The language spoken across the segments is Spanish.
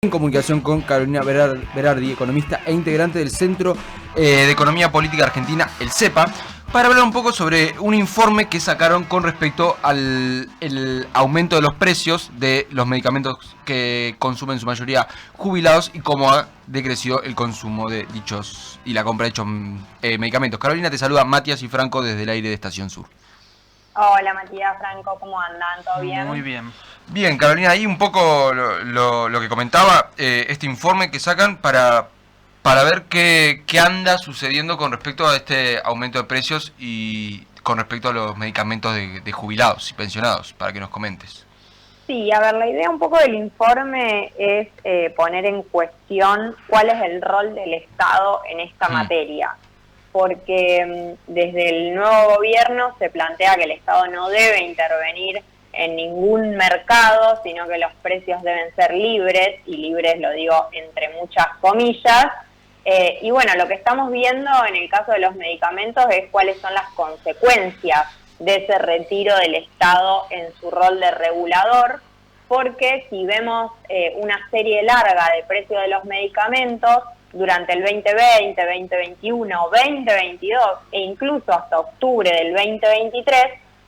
En comunicación con Carolina Berardi, economista e integrante del Centro de Economía Política Argentina, el CEPA, para hablar un poco sobre un informe que sacaron con respecto al aumento de los precios de los medicamentos que consumen en su mayoría jubilados y cómo ha decrecido el consumo de dichos y la compra de dichos medicamentos. Carolina, te saluda Matías y Franco desde el aire de Estación Sur. Hola Matías, Franco, ¿cómo andan? ¿Todo bien? Muy bien. Bien, Carolina, ahí un poco lo que comentaba, este informe que sacan para ver qué anda sucediendo con respecto a este aumento de precios y con respecto a los medicamentos de jubilados y pensionados, para que nos comentes. Sí, a ver, la idea un poco del informe es poner en cuestión cuál es el rol del Estado en esta materia, porque desde el nuevo gobierno se plantea que el Estado no debe intervenir en ningún mercado, sino que los precios deben ser libres, y libres lo digo entre muchas comillas. Y bueno, lo que estamos viendo en el caso de los medicamentos es cuáles son las consecuencias de ese retiro del Estado en su rol de regulador, porque si vemos una serie larga de precios de los medicamentos durante el 2020, 2021, 2022 e incluso hasta octubre del 2023,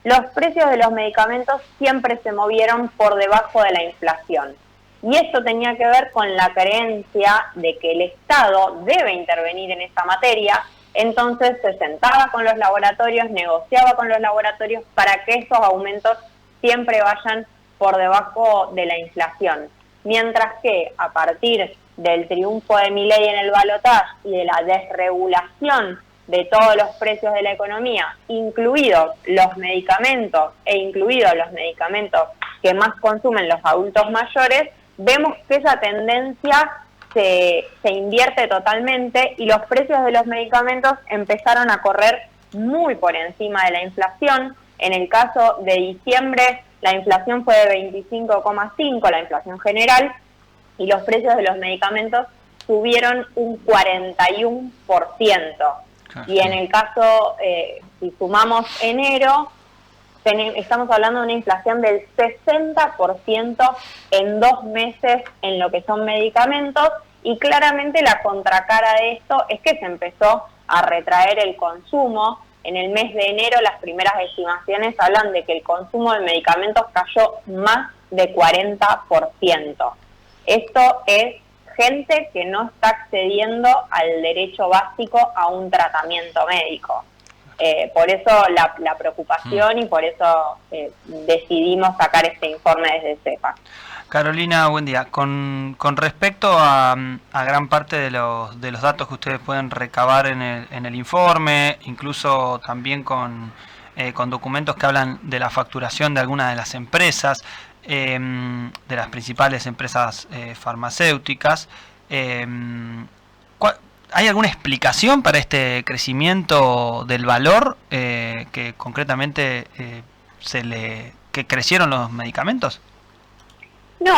los precios de los medicamentos siempre se movieron por debajo de la inflación. Y esto tenía que ver con la creencia de que el Estado debe intervenir en esta materia, entonces se sentaba con los laboratorios, negociaba con los laboratorios para que esos aumentos siempre vayan por debajo de la inflación. Mientras que a partir del triunfo de Milei en el balotaje y de la desregulación de todos los precios de la economía, incluidos los medicamentos e incluidos los medicamentos que más consumen los adultos mayores, vemos que esa tendencia se invierte totalmente y los precios de los medicamentos empezaron a correr muy por encima de la inflación. En el caso de diciembre, la inflación fue de 25,5%, la inflación general, y los precios de los medicamentos subieron un 41%. Y en el caso, si sumamos enero, estamos hablando de una inflación del 60% en 2 meses en lo que son medicamentos, y claramente la contracara de esto es que se empezó a retraer el consumo. En el mes de enero las primeras estimaciones hablan de que el consumo de medicamentos cayó más de 40%. Esto es gente que no está accediendo al derecho básico a un tratamiento médico. Por eso la preocupación y por eso decidimos sacar este informe desde CEPA. Carolina, buen día. Con respecto a gran parte de los datos que ustedes pueden recabar en el informe, incluso también con documentos que hablan de la facturación de algunas de las empresas, de las principales empresas farmacéuticas, ¿hay alguna explicación para este crecimiento del valor que concretamente que crecieron los medicamentos? No,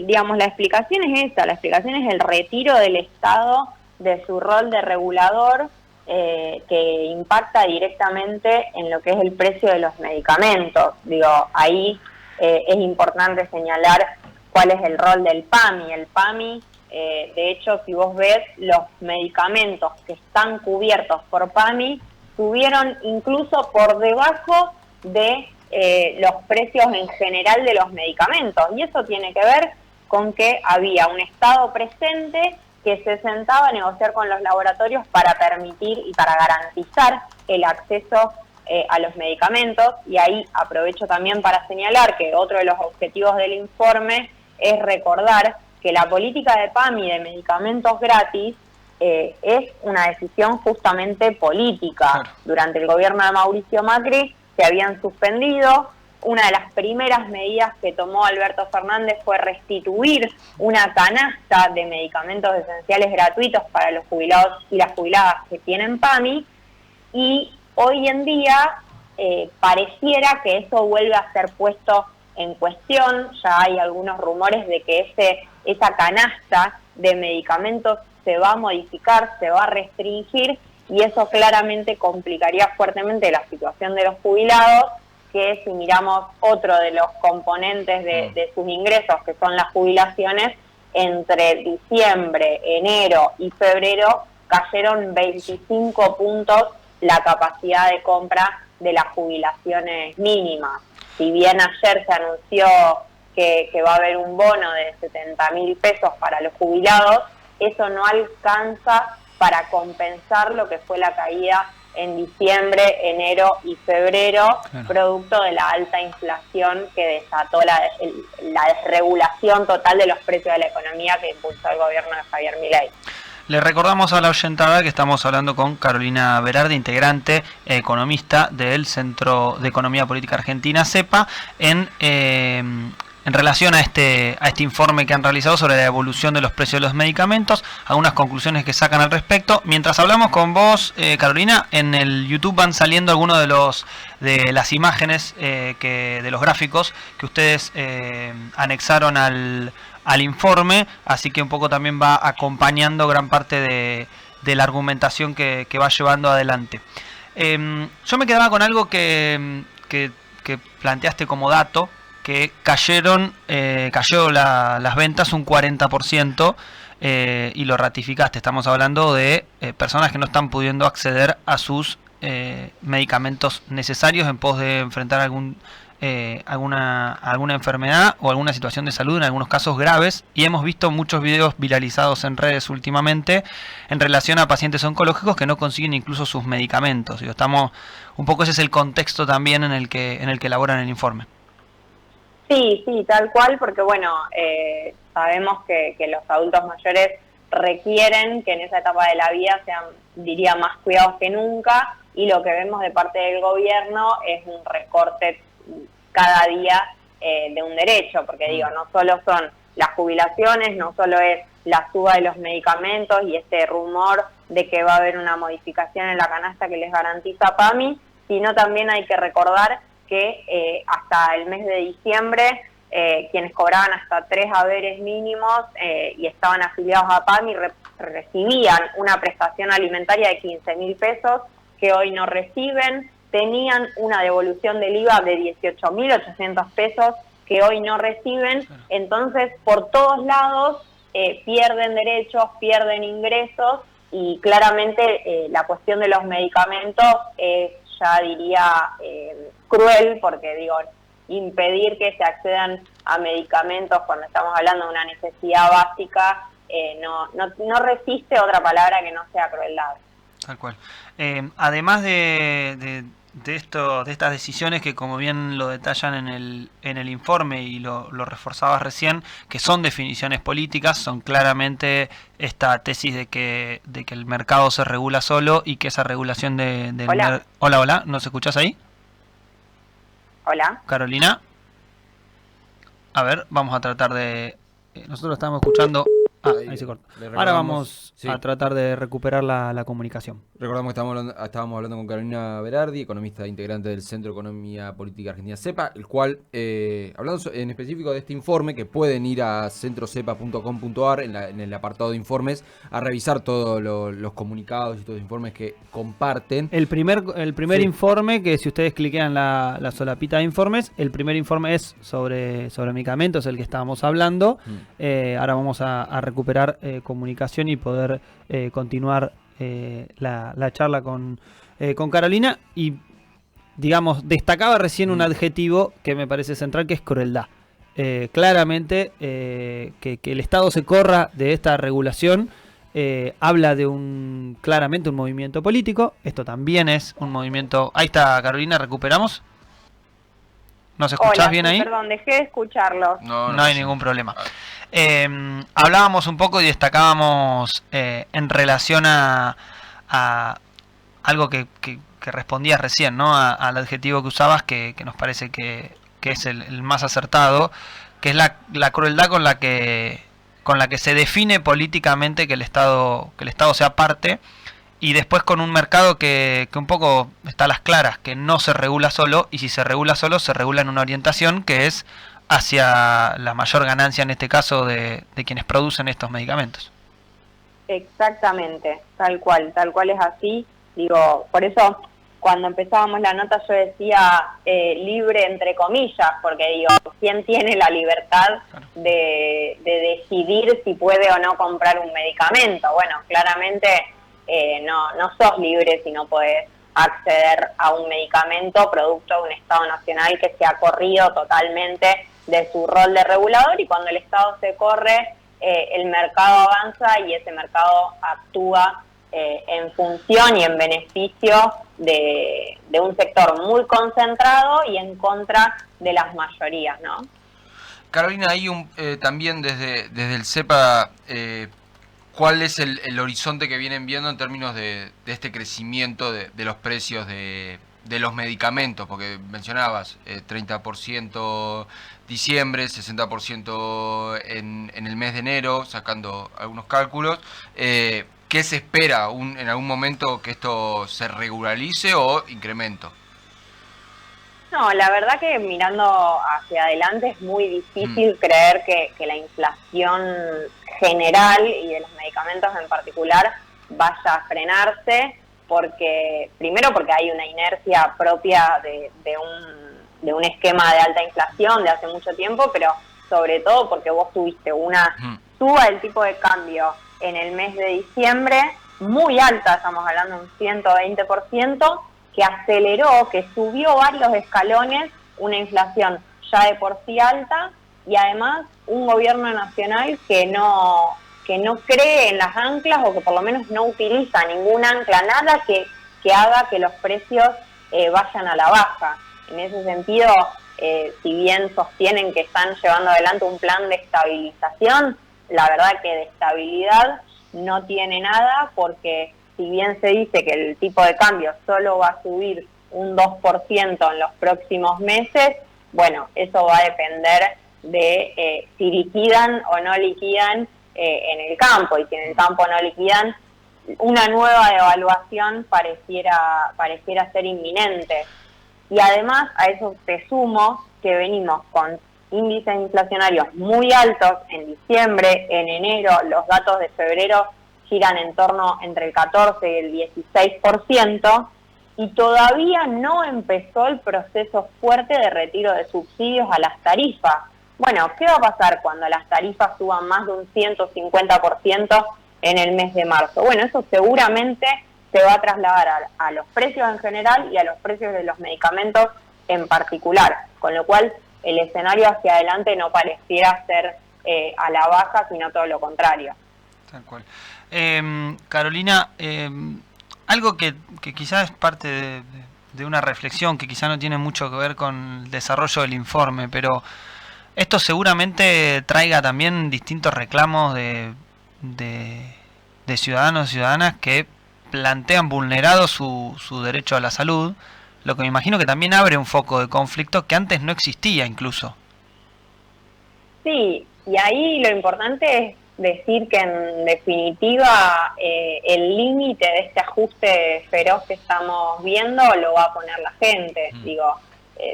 digamos, la explicación es esta, la explicación es el retiro del Estado de su rol de regulador, que impacta directamente en lo que es el precio de los medicamentos. Digo, ahí es importante señalar cuál es el rol del PAMI. El PAMI, de hecho, si vos ves, los medicamentos que están cubiertos por PAMI subieron incluso por debajo de los precios en general de los medicamentos, y eso tiene que ver con que había un Estado presente que se sentaba a negociar con los laboratorios para permitir y para garantizar el acceso a los medicamentos. Y ahí aprovecho también para señalar que otro de los objetivos del informe es recordar que la política de PAMI de medicamentos gratis es una decisión justamente política. Durante el gobierno de Mauricio Macri se habían suspendido. Una de las primeras medidas que tomó Alberto Fernández fue restituir una canasta de medicamentos esenciales gratuitos para los jubilados y las jubiladas que tienen PAMI, y hoy en día pareciera que eso vuelve a ser puesto en cuestión. Ya hay algunos rumores de que esa canasta de medicamentos se va a modificar, se va a restringir, y eso claramente complicaría fuertemente la situación de los jubilados, que si miramos otro de los componentes de sus ingresos, que son las jubilaciones, entre diciembre, enero y febrero cayeron 25 puntos la capacidad de compra de las jubilaciones mínimas. Si bien ayer se anunció que va a haber un bono de 70.000 pesos para los jubilados, eso no alcanza para compensar lo que fue la caída en diciembre, enero y febrero, claro, producto de la alta inflación que desató la desregulación total de los precios de la economía que impulsó el gobierno de Javier Milei. Le recordamos a la oyentada que estamos hablando con Carolina Berardi, integrante, economista del Centro de Economía Política Argentina, CEPA, en relación a este informe que han realizado sobre la evolución de los precios de los medicamentos, algunas conclusiones que sacan al respecto. Mientras hablamos con vos, Carolina, en el YouTube van saliendo algunos de las imágenes, de los gráficos que ustedes anexaron al informe, así que un poco también va acompañando gran parte de la argumentación que va llevando adelante. Yo me quedaba con algo que planteaste como dato, que cayó las ventas un 40%, y lo ratificaste. Estamos hablando de personas que no están pudiendo acceder a sus medicamentos necesarios en pos de enfrentar alguna enfermedad o alguna situación de salud, en algunos casos graves, y hemos visto muchos videos viralizados en redes últimamente en relación a pacientes oncológicos que no consiguen incluso sus medicamentos. Un poco ese es el contexto también en el que elaboran el informe. Sí, tal cual, porque bueno, sabemos que los adultos mayores requieren que en esa etapa de la vida sean, diría, más cuidados que nunca, y lo que vemos de parte del gobierno es un recorte cada día de un derecho, porque digo, no solo son las jubilaciones, no solo es la suba de los medicamentos y este rumor de que va a haber una modificación en la canasta que les garantiza PAMI, sino también hay que recordar que hasta el mes de diciembre quienes cobraban hasta 3 haberes mínimos y estaban afiliados a PAMI recibían una prestación alimentaria de 15.000 pesos que hoy no reciben, tenían una devolución del IVA de 18.800 pesos que hoy no reciben. Entonces por todos lados pierden derechos, pierden ingresos, y claramente la cuestión de los medicamentos es, ya diría, cruel, porque digo, impedir que se accedan a medicamentos cuando estamos hablando de una necesidad básica no resiste otra palabra que no sea crueldad. Tal cual. Además de estas decisiones que, como bien lo detallan en el informe y lo reforzabas recién, que son definiciones políticas, son claramente esta tesis de que el mercado se regula solo y que esa regulación Hola, ¿nos escuchás ahí? Hola. Carolina. A ver, vamos a tratar de... nosotros estamos escuchando... ahí se corta. Ahora vamos a tratar de recuperar la comunicación. Recordamos que estábamos hablando con Carolina Berardi, economista integrante del Centro de Economía Política Argentina, CEPA, el cual, hablando en específico de este informe, que pueden ir a centrocepa.com.ar en el apartado de informes a revisar todos los comunicados y todos los informes que comparten. El primer informe, que si ustedes cliquean la solapita de informes, el primer informe es sobre medicamentos, el que estábamos hablando. Ahora vamos a recuperar comunicación y poder continuar la charla con Carolina. Y digamos, destacaba recién un adjetivo que me parece central, que es crueldad. Claramente que el Estado se corra de esta regulación habla de claramente un movimiento político. Esto también es un movimiento... Ahí está, Carolina, ¿recuperamos? ¿Nos escuchás bien ahí? Perdón, dejé de escucharlo. No hay ningún problema. Hablábamos un poco y destacábamos en relación a algo que respondías recién, ¿no? Al adjetivo que usabas, que nos parece que es el más acertado, que es la crueldad con la que se define políticamente que el Estado sea parte, y después con un mercado que un poco está a las claras, que no se regula solo, y si se regula solo, se regula en una orientación que es hacia la mayor ganancia, en este caso, de quienes producen estos medicamentos. Exactamente, tal cual es así. Digo, por eso cuando empezábamos la nota yo decía libre entre comillas, porque digo, ¿quién tiene la libertad de decidir si puede o no comprar un medicamento? Bueno, claramente no sos libre si no podés acceder a un medicamento producto de un Estado nacional que se ha corrido totalmente de su rol de regulador, y cuando el Estado se corre, el mercado avanza y ese mercado actúa en función y en beneficio de un sector muy concentrado y en contra de las mayorías, ¿no? Carolina, hay también desde el CEPA, ¿cuál es el horizonte que vienen viendo en términos de este crecimiento de los precios de los medicamentos? Porque mencionabas 30% diciembre, 60% en el mes de enero, sacando algunos cálculos. ¿Qué se espera en algún momento que esto se regularice o incremento? No, la verdad que mirando hacia adelante es muy difícil creer que la inflación general y de los medicamentos en particular vaya a frenarse, primero porque hay una inercia propia de un esquema de alta inflación de hace mucho tiempo, pero sobre todo porque vos tuviste una suba del tipo de cambio en el mes de diciembre muy alta, estamos hablando de un 120%, que aceleró, que subió varios escalones, una inflación ya de por sí alta, y además un gobierno nacional que no cree en las anclas, o que por lo menos no utiliza ningún ancla, nada que haga que los precios vayan a la baja. En ese sentido, si bien sostienen que están llevando adelante un plan de estabilización, la verdad que de estabilidad no tiene nada, porque si bien se dice que el tipo de cambio solo va a subir un 2% en los próximos meses, bueno, eso va a depender de si liquidan o no liquidan en el campo, y si en el campo no liquidan, una nueva devaluación pareciera ser inminente. Y además a eso te sumo que venimos con índices inflacionarios muy altos en diciembre, en enero, los datos de febrero giran en torno entre el 14 y el 16%, y todavía no empezó el proceso fuerte de retiro de subsidios a las tarifas. Bueno, ¿qué va a pasar cuando las tarifas suban más de un 150% en el mes de marzo? Bueno, eso seguramente se va a trasladar a los precios en general y a los precios de los medicamentos en particular, con lo cual el escenario hacia adelante no pareciera ser a la baja, sino todo lo contrario. Tal cual. Carolina, algo que quizás es parte de una reflexión que quizás no tiene mucho que ver con el desarrollo del informe, pero esto seguramente traiga también distintos reclamos de ciudadanos y ciudadanas que plantean vulnerado su derecho a la salud, lo que me imagino que también abre un foco de conflicto que antes no existía incluso. Sí, y ahí lo importante es decir que en definitiva el límite de este ajuste feroz que estamos viendo lo va a poner la gente. Digo,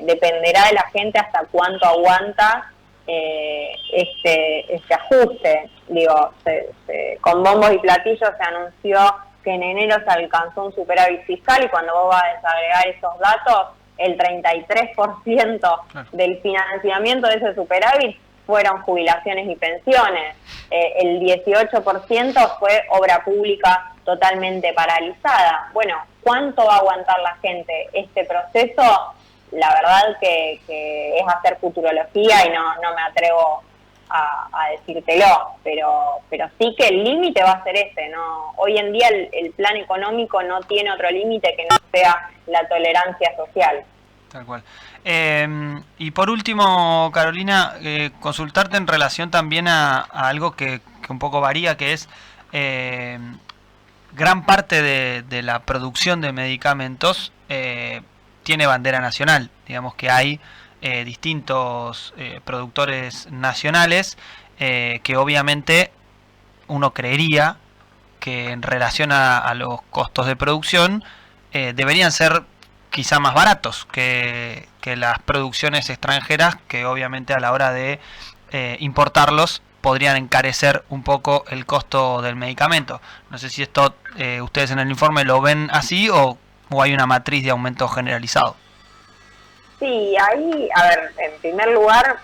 dependerá de la gente hasta cuánto aguanta este ajuste. Digo, con bombos y platillos se anunció que en enero se alcanzó un superávit fiscal, y cuando vos vas a desagregar esos datos, el 33% del financiamiento de ese superávit fueron jubilaciones y pensiones. El 18% fue obra pública totalmente paralizada. Bueno, ¿cuánto va a aguantar la gente este proceso? La verdad que es hacer futurología y no me atrevo a decírtelo, pero sí que el límite va a ser ese, ¿no? Hoy en día el plan económico no tiene otro límite que no sea la tolerancia social. Tal cual. Y por último, Carolina, consultarte en relación también a algo que un poco varía, que es gran parte de la producción de medicamentos tiene bandera nacional. Digamos que hay distintos productores nacionales que obviamente uno creería que en relación a los costos de producción deberían ser quizá más baratos que las producciones extranjeras, que obviamente a la hora de importarlos podrían encarecer un poco el costo del medicamento. No sé si esto ustedes en el informe lo ven así o ¿O hay una matriz de aumento generalizado? Sí, ahí, a ver, en primer lugar,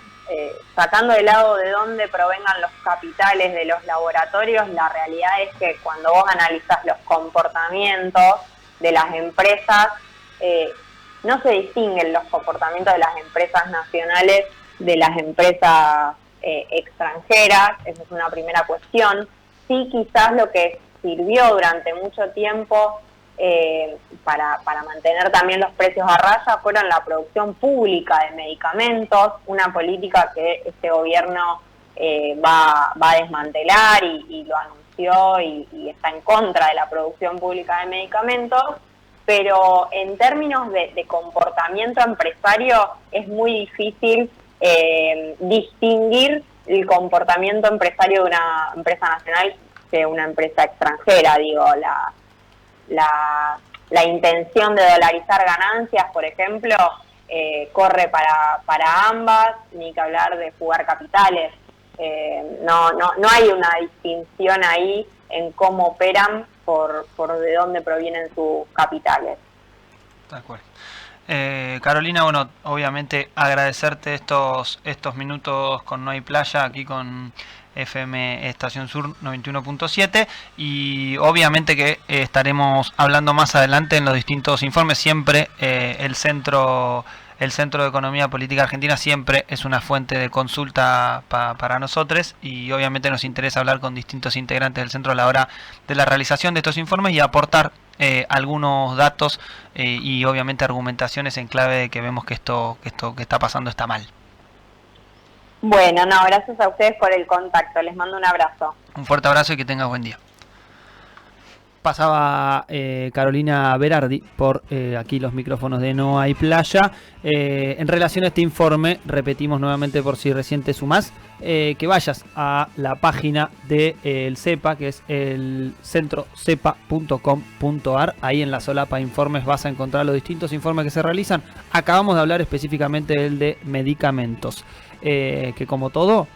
sacando de lado de dónde provengan los capitales de los laboratorios, la realidad es que cuando vos analizás los comportamientos de las empresas, no se distinguen los comportamientos de las empresas nacionales de las empresas extranjeras. Esa es una primera cuestión. Sí, quizás lo que sirvió durante mucho tiempo para mantener también los precios a raya fueron la producción pública de medicamentos, una política que este gobierno va a desmantelar y lo anunció y está en contra de la producción pública de medicamentos, pero en términos de comportamiento empresario es muy difícil distinguir el comportamiento empresario de una empresa nacional de una empresa extranjera. Digo, la intención de dolarizar ganancias, por ejemplo, corre para ambas, ni que hablar de fugar capitales. No hay una distinción ahí en cómo operan por de dónde provienen sus capitales. De acuerdo. Carolina, bueno, obviamente agradecerte estos minutos con No Hay Playa, aquí con FM Estación Sur 91.7, y obviamente que estaremos hablando más adelante en los distintos informes. Siempre el Centro de Economía Política Argentina siempre es una fuente de consulta para nosotros, y obviamente nos interesa hablar con distintos integrantes del centro a la hora de la realización de estos informes y aportar algunos datos y obviamente argumentaciones en clave de que vemos que esto que está pasando está mal. Bueno, gracias a ustedes por el contacto. Les mando un abrazo. Un fuerte abrazo y que tengas buen día. Pasaba Carolina Berardi por aquí los micrófonos de No Hay Playa. En relación a este informe, repetimos nuevamente por si recién te sumás, que vayas a la página del CEPA, que es el centrocepa.com.ar. Ahí en la solapa informes vas a encontrar los distintos informes que se realizan. Acabamos de hablar específicamente del de medicamentos, que como todo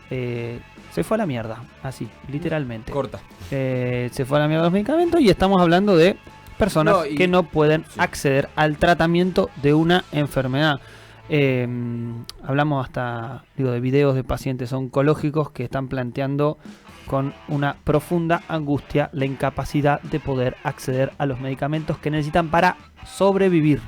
se fue a la mierda, así, literalmente. Corta. Se fue a la mierda los medicamentos, y estamos hablando de personas que no pueden acceder al tratamiento de una enfermedad. Hablamos hasta de videos de pacientes oncológicos que están planteando con una profunda angustia la incapacidad de poder acceder a los medicamentos que necesitan para sobrevivir.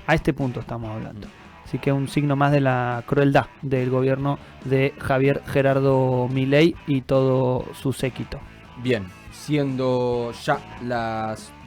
A este punto estamos hablando. Así que un signo más de la crueldad del gobierno de Javier Gerardo Milei y todo su séquito. Bien, siendo ya las